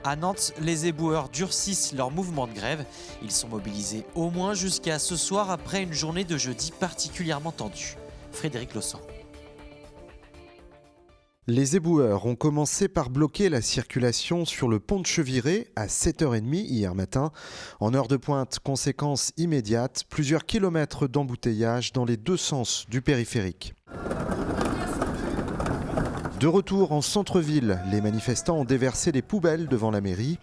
À Nantes, les éboueurs durcissent leur mouvement de grève. Ils sont mobilisés au moins jusqu'à ce soir après une journée de jeudi particulièrement tendue. Frédéric Lossan. Les éboueurs ont commencé par bloquer la circulation sur le pont de Cheviré à 7h30 hier matin. En heure de pointe, conséquence immédiate, plusieurs kilomètres d'embouteillage dans les deux sens du périphérique. De retour en centre-ville, les manifestants ont déversé les poubelles devant la mairie.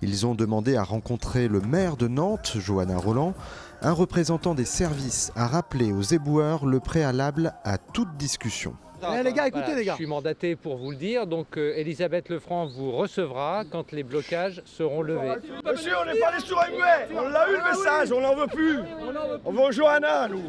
Ils ont demandé à rencontrer le maire de Nantes, Johanna Roland. Un représentant des services a rappelé aux éboueurs le préalable à toute discussion. Les gars, écoutez les gars. Je suis mandaté pour vous le dire, donc Elisabeth Lefranc vous recevra quand les blocages seront levés. Monsieur, on n'est pas des sourds et muets. On l'a eu le message, on n'en veut plus. On veut Johanna, nous.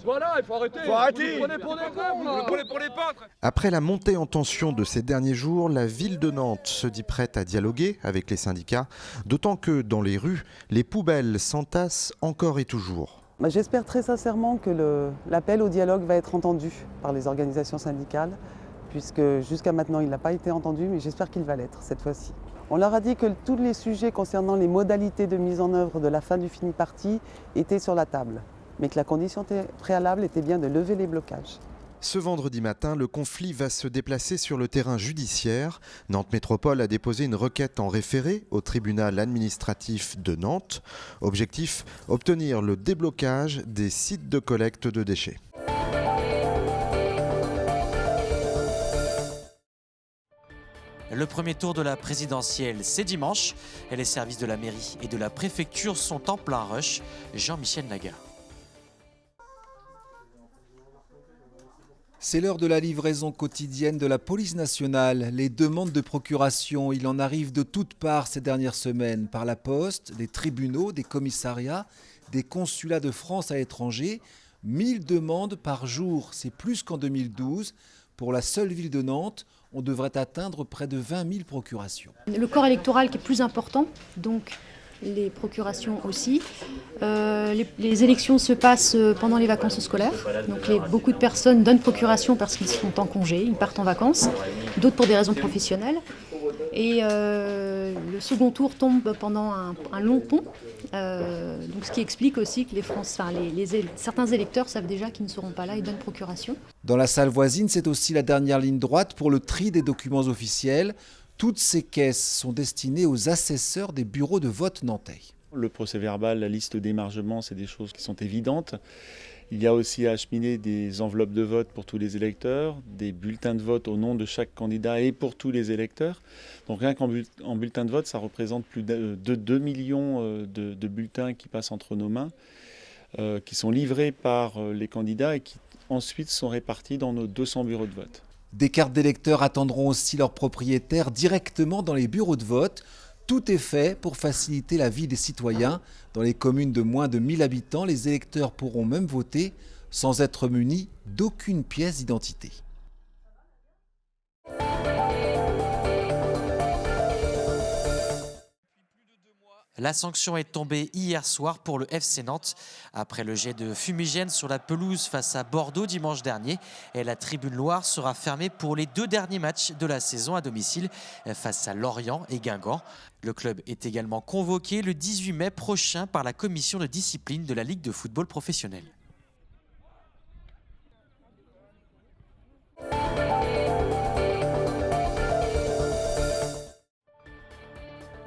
Voilà, il faut arrêter. Faut arrêter. Vous prenez pour des cons, là. Vous prenez pour des peintres. Après la montée en tension de ces derniers jours, la ville de Nantes se dit prête à dialoguer avec les syndicats, d'autant que dans les rues, les poubelles s'entassent encore et toujours. J'espère très sincèrement que l'appel au dialogue va être entendu par les organisations syndicales, puisque jusqu'à maintenant il n'a pas été entendu, mais j'espère qu'il va l'être cette fois-ci. On leur a dit que tous les sujets concernant les modalités de mise en œuvre de la fin du fini-parti étaient sur la table, mais que la condition préalable était bien de lever les blocages. Ce vendredi matin, le conflit va se déplacer sur le terrain judiciaire. Nantes Métropole a déposé une requête en référé au tribunal administratif de Nantes. Objectif, obtenir le déblocage des sites de collecte de déchets. Le premier tour de la présidentielle, c'est dimanche. Et les services de la mairie et de la préfecture sont en plein rush. Jean-Michel Naga. C'est l'heure de la livraison quotidienne de la police nationale. Les demandes de procuration, il en arrive de toutes parts ces dernières semaines, par la poste, des tribunaux, des commissariats, des consulats de France à l'étranger. 1000 demandes par jour, c'est plus qu'en 2012. Pour la seule ville de Nantes, on devrait atteindre près de 20 000 procurations. Le corps électoral qui est plus important, donc les procurations aussi. Les élections se passent pendant les vacances scolaires. Donc beaucoup de personnes donnent procuration parce qu'ils sont en congé, ils partent en vacances, d'autres pour des raisons professionnelles. Et le second tour tombe pendant un long pont, donc ce qui explique aussi que certains électeurs savent déjà qu'ils ne seront pas là et donnent procuration. Dans la salle voisine, c'est aussi la dernière ligne droite pour le tri des documents officiels. Toutes ces caisses sont destinées aux assesseurs des bureaux de vote nantais. Le procès-verbal, la liste d'émargement, c'est des choses qui sont évidentes. Il y a aussi à acheminer des enveloppes de vote pour tous les électeurs, des bulletins de vote au nom de chaque candidat et pour tous les électeurs. Donc rien qu'en bulletin de vote, ça représente plus de 2 millions de bulletins qui passent entre nos mains, qui sont livrés par les candidats et qui ensuite sont répartis dans nos 200 bureaux de vote. Des cartes d'électeurs attendront aussi leurs propriétaires directement dans les bureaux de vote. Tout est fait pour faciliter la vie des citoyens. Dans les communes de moins de 1000 habitants, les électeurs pourront même voter sans être munis d'aucune pièce d'identité. La sanction est tombée hier soir pour le FC Nantes. Après le jet de fumigène sur la pelouse face à Bordeaux dimanche dernier, et la tribune Loire sera fermée pour les 2 derniers matchs de la saison à domicile face à Lorient et Guingamp. Le club est également convoqué le 18 mai prochain par la commission de discipline de la Ligue de football professionnel.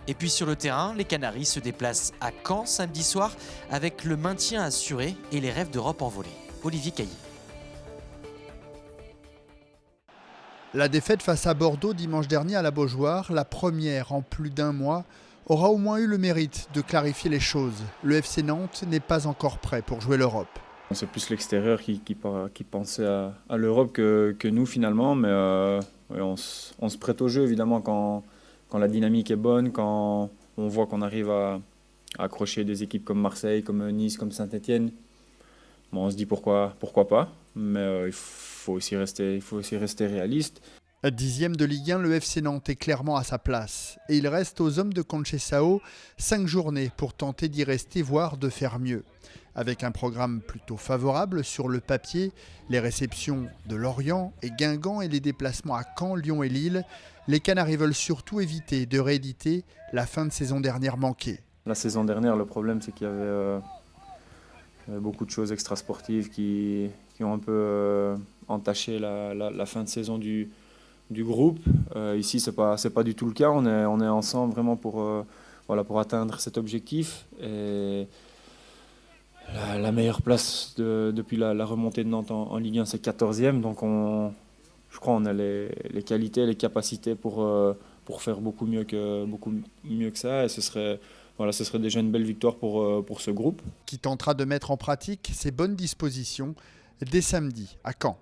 Et puis sur le terrain, les Canaries se déplacent à Caen samedi soir avec le maintien assuré et les rêves d'Europe envolés. Olivier Caillé. La défaite face à Bordeaux dimanche dernier à la Beaujoire, la première en plus d'1 mois, aura au moins eu le mérite de clarifier les choses. Le FC Nantes n'est pas encore prêt pour jouer l'Europe. C'est plus l'extérieur qui pensait à l'Europe que nous finalement, mais on se prête au jeu évidemment quand la dynamique est bonne, quand on voit qu'on arrive à accrocher des équipes comme Marseille, comme Nice, comme Saint-Etienne. Bon, on se dit pourquoi pas, mais il faut aussi rester réaliste. 10e de Ligue 1, le FC Nantes est clairement à sa place. Et il reste aux hommes de Conceição 5 journées pour tenter d'y rester, voire de faire mieux. Avec un programme plutôt favorable sur le papier, les réceptions de Lorient et Guingamp et les déplacements à Caen, Lyon et Lille, Les Canaries veulent surtout éviter de rééditer la fin de saison dernière manquée. La saison dernière, le problème, c'est qu'il y avait beaucoup de choses extrasportives qui ont un peu entaché la fin de saison du groupe. Ici, c'est pas du tout le cas. On est ensemble vraiment pour atteindre cet objectif. Et la meilleure place depuis la remontée de Nantes en Ligue 1, c'est 14e. Donc je crois qu'on a les qualités, les capacités pour faire beaucoup mieux que ça. Et ce serait déjà une belle victoire pour ce groupe. Qui tentera de mettre en pratique ses bonnes dispositions dès samedi à Caen.